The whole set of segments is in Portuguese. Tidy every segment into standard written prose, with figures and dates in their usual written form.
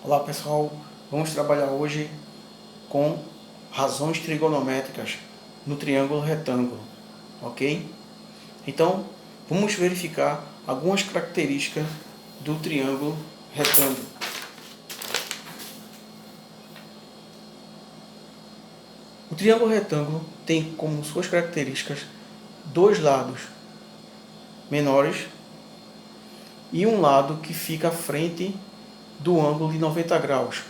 Olá pessoal, vamos trabalhar hoje com razões trigonométricas no triângulo retângulo, ok? Então, vamos verificar algumas características do triângulo retângulo. O triângulo retângulo tem como suas características dois lados menores e um lado que fica à frente do ângulo de 90 graus,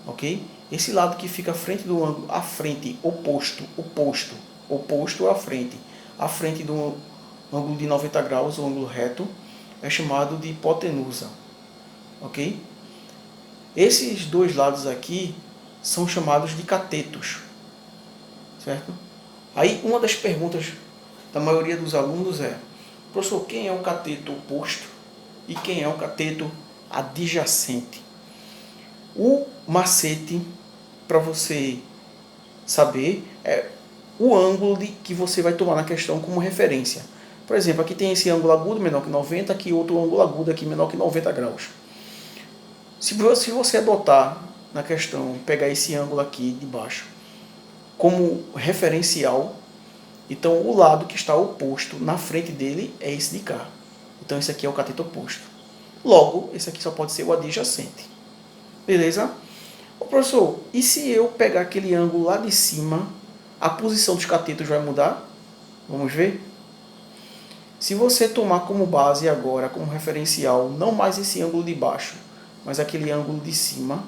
ok? Esse lado que fica à frente do ângulo, à frente, oposto à frente do ângulo de 90 graus, o ângulo reto, é chamado de hipotenusa, ok? Esses dois lados aqui são chamados de catetos, certo? Aí uma das perguntas da maioria dos alunos é: professor, quem é o cateto oposto e quem é o cateto adjacente? O macete para você saber é o ângulo que você vai tomar na questão como referência. Por exemplo, aqui tem esse ângulo agudo menor que 90, aqui outro ângulo agudo aqui menor que 90 graus. Se você adotar na questão, pegar esse ângulo aqui de baixo como referencial, então o lado que está oposto na frente dele é esse de cá. Então esse aqui é o cateto oposto. Logo, esse aqui só pode ser o adjacente. Beleza? Ô, professor, e se eu pegar aquele ângulo lá de cima, a posição dos catetos vai mudar? Vamos ver? Se você tomar como base agora, como referencial, não mais esse ângulo de baixo, mas aquele ângulo de cima,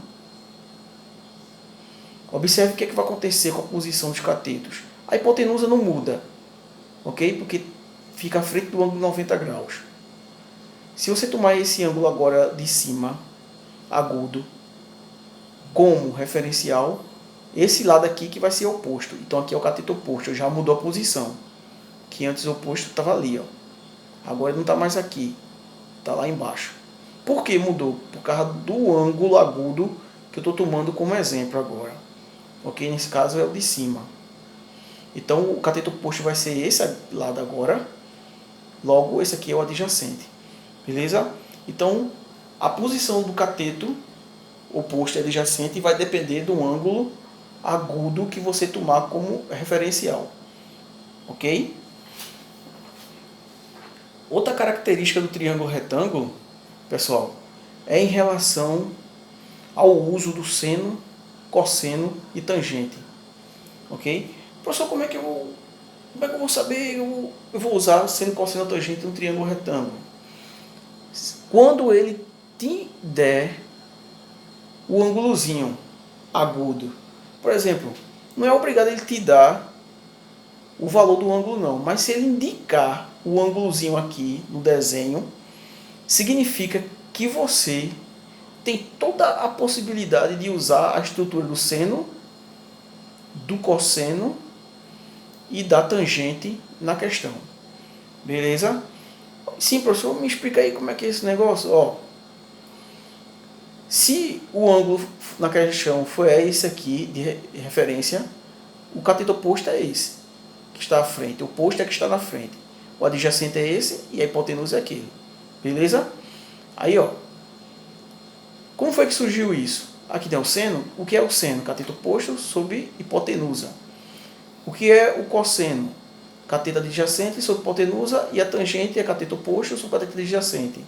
observe o que vai acontecer com a posição dos catetos. A hipotenusa não muda, ok? Porque fica à frente do ângulo de 90 graus. Se você tomar esse ângulo agora de cima, agudo, como referencial, esse lado aqui que vai ser oposto. Então aqui é o cateto oposto, já mudou a posição. Que antes o oposto estava ali, ó. Agora não está mais aqui, está lá embaixo. Por que mudou? Por causa do ângulo agudo que eu estou tomando como exemplo agora. Ok? Nesse caso é o de cima. Então o cateto oposto vai ser esse lado agora. Logo, esse aqui é o adjacente. Beleza? Então a posição do cateto oposto e adjacente vai depender do ângulo agudo que você tomar como referencial. Ok? Outra característica do triângulo retângulo, pessoal, é em relação ao uso do seno, cosseno e tangente. Ok? Professor, como é que eu vou saber? Eu vou usar seno, cosseno e tangente no triângulo retângulo. Quando ele te der o ângulozinho agudo. Por exemplo, não é obrigado ele te dar o valor do ângulo não, mas se ele indicar o ângulozinho aqui no desenho, significa que você tem toda a possibilidade de usar a estrutura do seno, do cosseno e da tangente na questão. Beleza? Sim, professor, me explica aí como é que é esse negócio. Ó, se o ângulo na questão foi esse aqui de referência, o cateto oposto é esse, que está à frente. O oposto é que está na frente. O adjacente é esse e a hipotenusa é aquele. Beleza? Aí, ó. Como foi que surgiu isso? Aqui tem o seno. O que é o seno? Cateto oposto sobre hipotenusa. O que é o cosseno? Cateto adjacente sobre hipotenusa e a tangente é cateto oposto sobre cateto adjacente.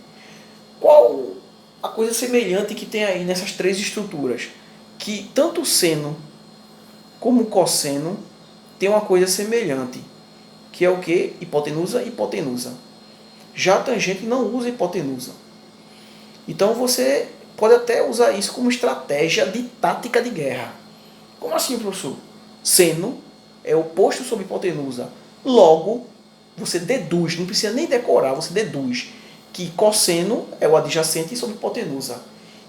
Qual a coisa semelhante que tem aí nessas três estruturas? Que tanto o seno como o cosseno tem uma coisa semelhante, que é o que? Hipotenusa e hipotenusa. Já a tangente não usa hipotenusa. Então você pode até usar isso como estratégia de tática de guerra. Como assim, professor? Seno é oposto sobre hipotenusa. Logo, você deduz, não precisa nem decorar, você deduz que cosseno é o adjacente sobre hipotenusa.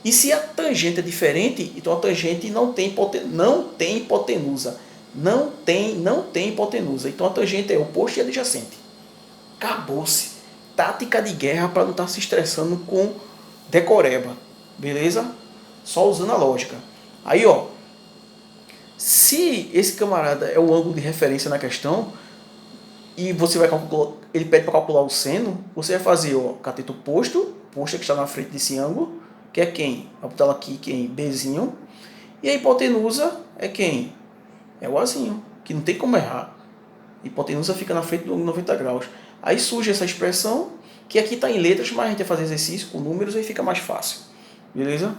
E se a tangente é diferente, então a tangente não tem hipotenusa. Não tem hipotenusa. Então a tangente é oposto e adjacente. Acabou-se. Tática de guerra para não estar se estressando com decoreba. Beleza? Só usando a lógica. Aí, ó. Se esse camarada é o ângulo de referência na questão, e você vai calcular, ele pede para calcular o seno, você vai fazer o cateto oposto, que está na frente desse ângulo, que é quem? Vou botar aqui quem? Bzinho. E a hipotenusa é quem? É o Azinho, que não tem como errar. A hipotenusa fica na frente do ângulo 90 graus. Aí surge essa expressão, que aqui está em letras, mas a gente vai fazer exercício com números, aí fica mais fácil. Beleza?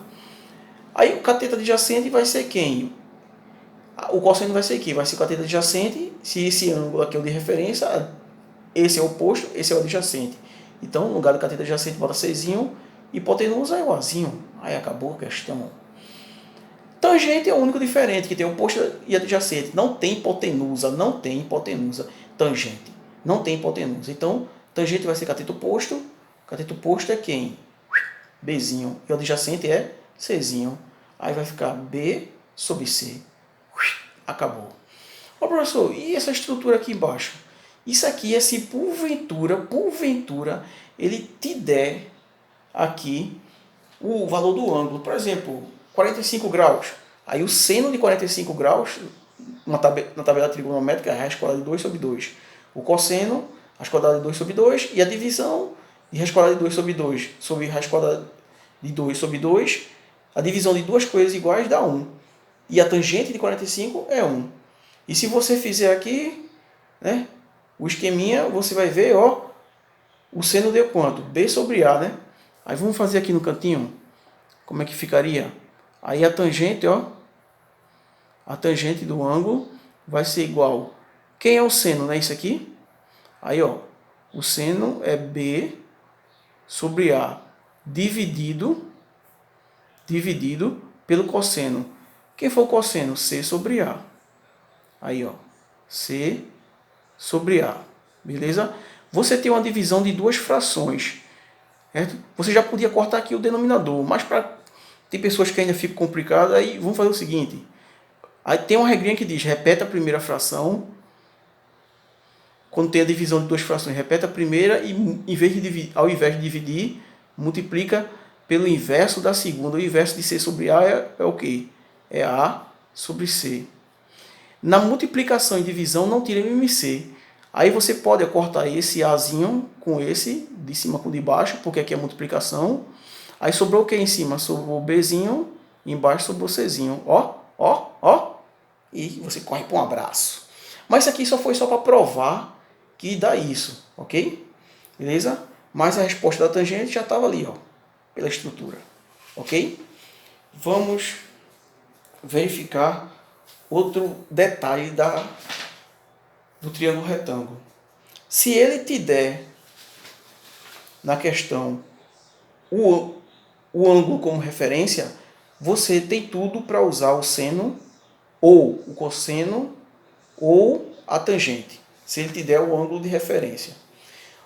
Aí o cateto adjacente vai ser quem? O cosseno vai ser aqui, vai ser o cateto adjacente. Se esse ângulo aqui é o de referência, esse é o oposto, esse é o adjacente. Então, no lugar do cateto adjacente, bota Czinho, hipotenusa é o Azinho. Aí acabou a questão. Tangente é o único diferente, que tem oposto e adjacente. Não tem hipotenusa, não tem hipotenusa. Tangente, não tem hipotenusa. Então, tangente vai ser cateto oposto. Cateto oposto é quem? Bzinho. E o adjacente é Czinho. Aí vai ficar B sobre C. Acabou. Ó, professor, e essa estrutura aqui embaixo? Isso aqui é se porventura, ele te der aqui o valor do ângulo. Por exemplo, 45 graus. Aí o seno de 45 graus, na tabela trigonométrica, é raiz quadrada de 2 sobre 2. O cosseno, raiz quadrada de 2 sobre 2. E a divisão de raiz quadrada de 2 sobre 2 sobre raiz quadrada de 2 sobre 2. A divisão de duas coisas iguais dá 1. E a tangente de 45 é 1. E se você fizer aqui, né, o esqueminha, você vai ver, ó, o seno deu quanto? B sobre A, né? Aí vamos fazer aqui no cantinho, como é que ficaria? Aí a tangente, ó, a tangente do ângulo vai ser igual. Quem é o seno, né? Isso aqui? Aí, ó, o seno é B sobre A dividido pelo cosseno. Quem foi o cosseno? C sobre A. Aí, ó, C sobre A. Beleza? Você tem uma divisão de duas frações. Certo? Você já podia cortar aqui o denominador, mas para tem pessoas que ainda ficam complicadas, aí vamos fazer o seguinte. Aí tem uma regrinha que diz, repete a primeira fração. Quando tem a divisão de duas frações, repete a primeira e ao invés de dividir, multiplica pelo inverso da segunda. O inverso de C sobre A é o quê? É A sobre C. Na multiplicação e divisão não tira MMC. Aí você pode cortar esse Azinho com esse, de cima com o de baixo, porque aqui é multiplicação. Aí sobrou o que em cima? Sobrou o Bzinho, embaixo sobrou o Czinho. Ó, ó, ó. E você corre para um abraço. Mas isso aqui foi só para provar que dá isso, ok? Beleza? Mas a resposta da tangente já estava ali, ó, pela estrutura, ok? Vamos verificar outro detalhe do triângulo retângulo. Se ele te der, na questão, o ângulo como referência, você tem tudo para usar o seno, ou o cosseno, ou a tangente. Se ele te der o ângulo de referência.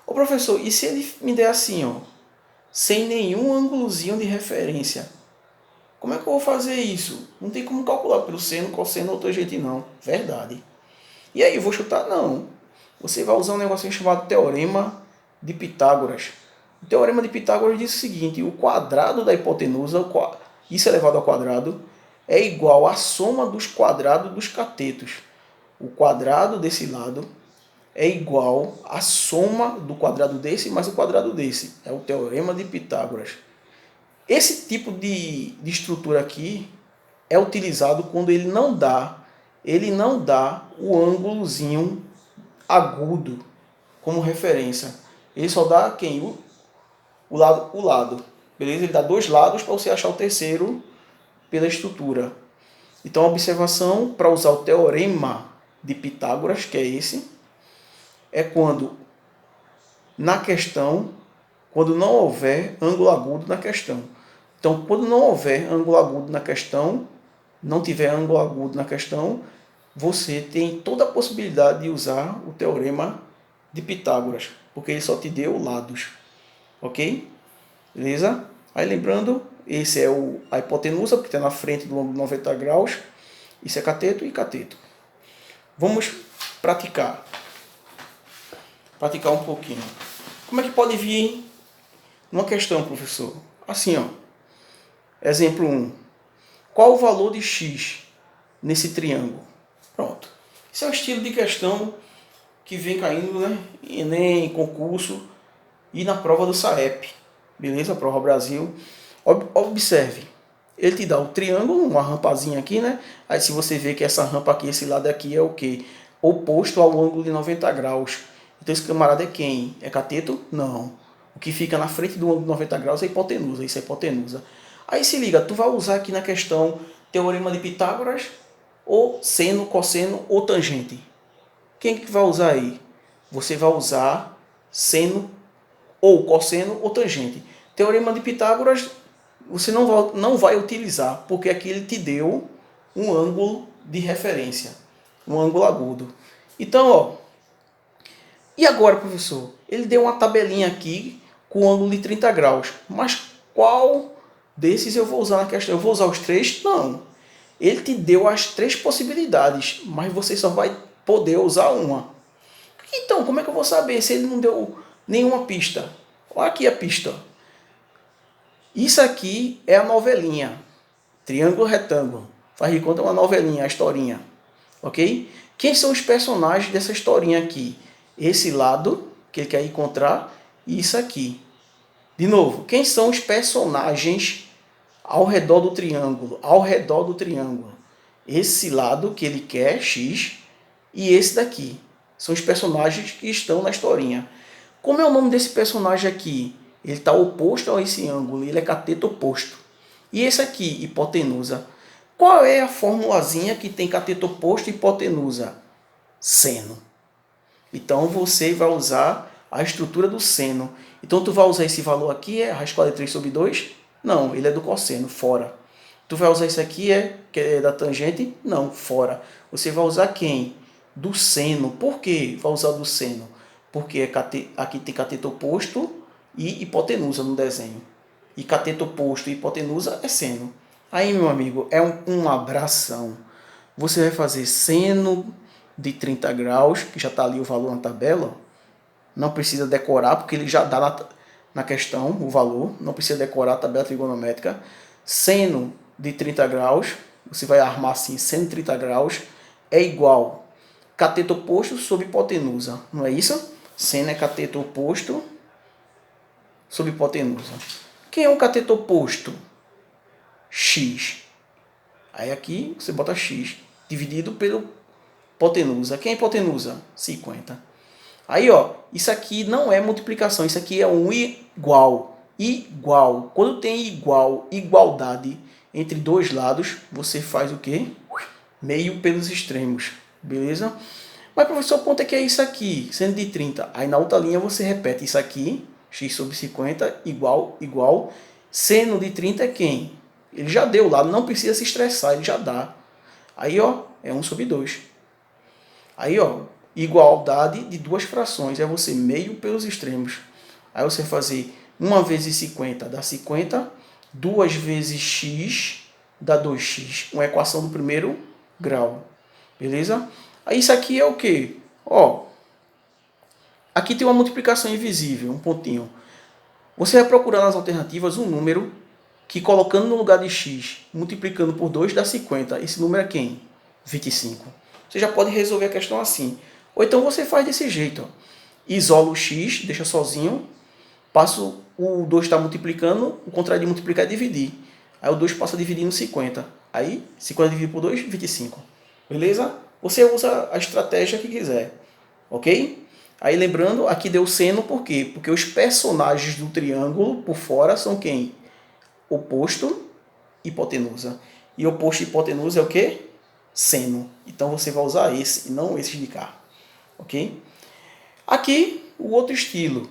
Ô professor, e se ele me der assim, ó, sem nenhum ângulozinho de referência? Como é que eu vou fazer isso? Não tem como calcular pelo seno, cosseno ou tangente não. Verdade. E aí, eu vou chutar? Não. Você vai usar um negocinho chamado Teorema de Pitágoras. O Teorema de Pitágoras diz o seguinte, o quadrado da hipotenusa, isso elevado ao quadrado, é igual à soma dos quadrados dos catetos. O quadrado desse lado é igual à soma do quadrado desse mais o quadrado desse. É o Teorema de Pitágoras. Esse tipo de estrutura aqui é utilizado quando ele não dá o ângulozinho agudo como referência. Ele só dá quem? O lado. Beleza? Ele dá dois lados para você achar o terceiro pela estrutura. Então, a observação para usar o teorema de Pitágoras, que é esse, é quando na questão, quando não houver ângulo agudo na questão. Então, quando não houver ângulo agudo na questão, não tiver ângulo agudo na questão, você tem toda a possibilidade de usar o teorema de Pitágoras, porque ele só te deu lados. Ok? Beleza? Aí lembrando, esse é a hipotenusa, porque está na frente do ângulo 90 graus. Isso é cateto e cateto. Vamos praticar. Praticar um pouquinho. Como é que pode vir numa questão, professor? Assim, ó. Exemplo 1. Qual o valor de x nesse triângulo? Pronto. Esse é o estilo de questão que vem caindo, né, em Enem, concurso e na prova do SAEP. Beleza? Prova Brasil. Observe, ele te dá o triângulo, uma rampazinha aqui, né? Aí se você vê que essa rampa aqui, esse lado aqui é o quê? Oposto ao ângulo de 90 graus. Então esse camarada é quem? É cateto? Não. O que fica na frente do ângulo de 90 graus é a hipotenusa, isso é hipotenusa. Aí se liga, tu vai usar aqui na questão teorema de Pitágoras, ou seno, cosseno ou tangente. Quem que vai usar aí? Você vai usar seno ou cosseno ou tangente. Teorema de Pitágoras você não vai utilizar, porque aqui ele te deu um ângulo de referência, um ângulo agudo. Então, ó, e agora, professor? Ele deu uma tabelinha aqui com ângulo de 30 graus, mas qual desses eu vou usar na questão? Eu vou usar os três? Não. Ele te deu as três possibilidades, mas você só vai poder usar uma. Então, como é que eu vou saber se ele não deu nenhuma pista? Olha aqui a pista. Isso aqui é a novelinha. Triângulo, retângulo. Faz de conta uma novelinha, a historinha. Ok? Quem são os personagens dessa historinha aqui? Esse lado, que ele quer encontrar, e isso aqui. De novo, quem são os personagens ao redor do triângulo? Ao redor do triângulo. Esse lado que ele quer, X, e esse daqui. São os personagens que estão na historinha. Como é o nome desse personagem aqui? Ele está oposto a esse ângulo, ele é cateto oposto. E esse aqui, hipotenusa. Qual é a formulazinha que tem cateto oposto e hipotenusa? Seno. Então você vai usar a estrutura do seno. Então tu vai usar esse valor aqui, é raiz quadrada de 3 sobre 2? Não, ele é do cosseno, fora. Tu vai usar isso aqui, que é da tangente? Não, fora. Você vai usar quem? Do seno. Por que vai usar do seno? Porque aqui tem cateto oposto e hipotenusa no desenho. E cateto oposto e hipotenusa é seno. Aí, meu amigo, é um abração. Você vai fazer seno de 30 graus, que já está ali o valor na tabela. Não precisa decorar, porque ele já dá na questão o valor. Não precisa decorar a tabela trigonométrica. Seno de 30 graus, você vai armar assim, seno de 30 graus, é igual cateto oposto sobre hipotenusa. Não é isso? Seno é cateto oposto sobre hipotenusa. Quem é um cateto oposto? X. Aí aqui você bota X, dividido pelo hipotenusa. Quem é hipotenusa? 50. Aí, ó, isso aqui não é multiplicação, isso aqui é um igual. Igual. Quando tem igual, igualdade entre dois lados, você faz o quê? Meio pelos extremos. Beleza? Mas, professor, quanto é que é isso aqui? Sendo de 30. Aí na outra linha você repete isso aqui, x sobre 50, igual, igual. Seno de 30 é quem? Ele já deu lá, não precisa se estressar, ele já dá. Aí, ó, é 1 sobre 2. Aí, ó, igualdade de duas frações, é você meio pelos extremos. Aí você fazer 1 vezes 50 dá 50, 2 vezes x dá 2x. Uma equação do primeiro grau. Beleza? Aí isso aqui é o quê? Ó, aqui tem uma multiplicação invisível, um pontinho. Você vai procurar nas alternativas um número que, colocando no lugar de x, multiplicando por 2, dá 50. Esse número é quem? 25. Você já pode resolver a questão assim. Ou então você faz desse jeito. Ó. Isola o x, deixa sozinho. Passa o 2 está multiplicando, o contrário de multiplicar é dividir. Aí o 2 passa a dividir no 50. Aí 50 dividido por 2, 25. Beleza? Você usa a estratégia que quiser. Ok? Aí lembrando, aqui deu seno por quê? Porque os personagens do triângulo por fora são quem? Oposto e hipotenusa. E oposto e hipotenusa é o quê? Seno. Então você vai usar esse e não esse de cá. Ok? Aqui, o outro estilo.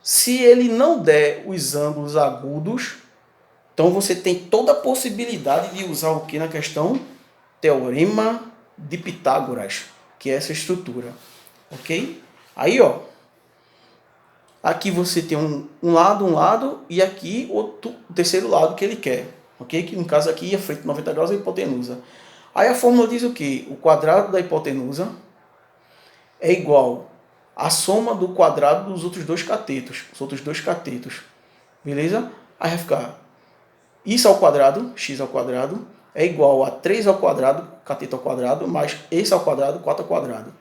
Se ele não der os ângulos agudos, então você tem toda a possibilidade de usar o que na questão? Teorema de Pitágoras, que é essa estrutura. Ok? Aí, ó. Aqui você tem um lado, e aqui o terceiro lado que ele quer. Ok? Que no caso aqui, a frente de 90 graus é a hipotenusa. Aí a fórmula diz o quê? O quadrado da hipotenusa é igual à soma do quadrado dos outros dois catetos. Os outros dois catetos. Beleza? Aí vai ficar isso ao quadrado, x ao quadrado, é igual a 3 ao quadrado, cateto ao quadrado, mais esse ao quadrado, 4 ao quadrado.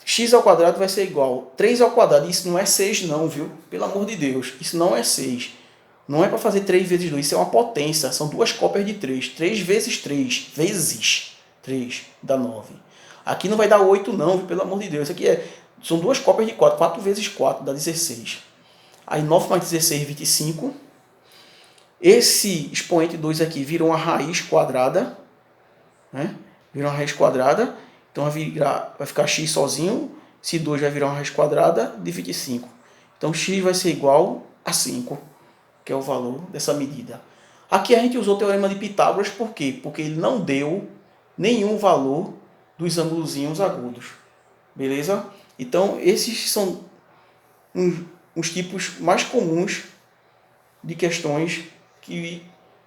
X ao quadrado vai ser igual a 3 ao quadrado. Isso não é 6 não, viu? Pelo amor de Deus. Isso não é 6. Não é para fazer 3 vezes 2, isso é uma potência, são duas cópias de 3. 3 vezes 3, vezes 3, dá 9. Aqui não vai dar 8 não, pelo amor de Deus. Isso aqui são duas cópias de 4, 4 vezes 4 dá 16. Aí 9 mais 16, 25. Esse expoente 2 aqui vira uma raiz quadrada, né? Vira uma raiz quadrada, então vai ficar x sozinho, esse 2 vai virar uma raiz quadrada de 25. Então x vai ser igual a 5, que é o valor dessa medida. Aqui a gente usou o teorema de Pitágoras, por quê? Porque ele não deu nenhum valor dos ângulozinhos agudos. Beleza? Então esses são uns tipos mais comuns de questões que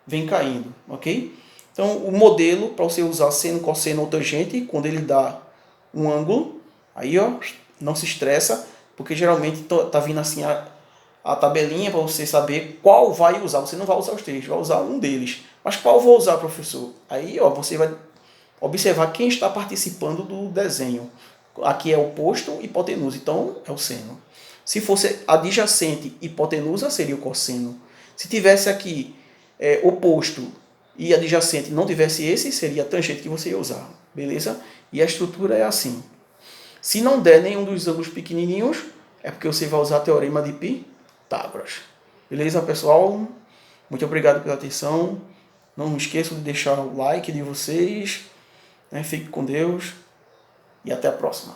vem caindo, ok? Então, o modelo para você usar seno, cosseno ou tangente, quando ele dá um ângulo, aí ó, não se estressa, porque geralmente tá vindo assim a tabelinha para você saber qual vai usar. Você não vai usar os três, vai usar um deles. Mas qual vou usar, professor? Aí ó, você vai observar quem está participando do desenho. Aqui é oposto, hipotenusa, então é o seno. Se fosse adjacente, hipotenusa, seria o cosseno. Se tivesse aqui oposto e adjacente não tivesse esse, seria a tangente que você ia usar. Beleza? E a estrutura é assim. Se não der nenhum dos ângulos pequenininhos, é porque você vai usar o teorema de Pitágoras. Beleza, pessoal? Muito obrigado pela atenção. Não esqueçam de deixar o like de vocês. Fique com Deus e até a próxima.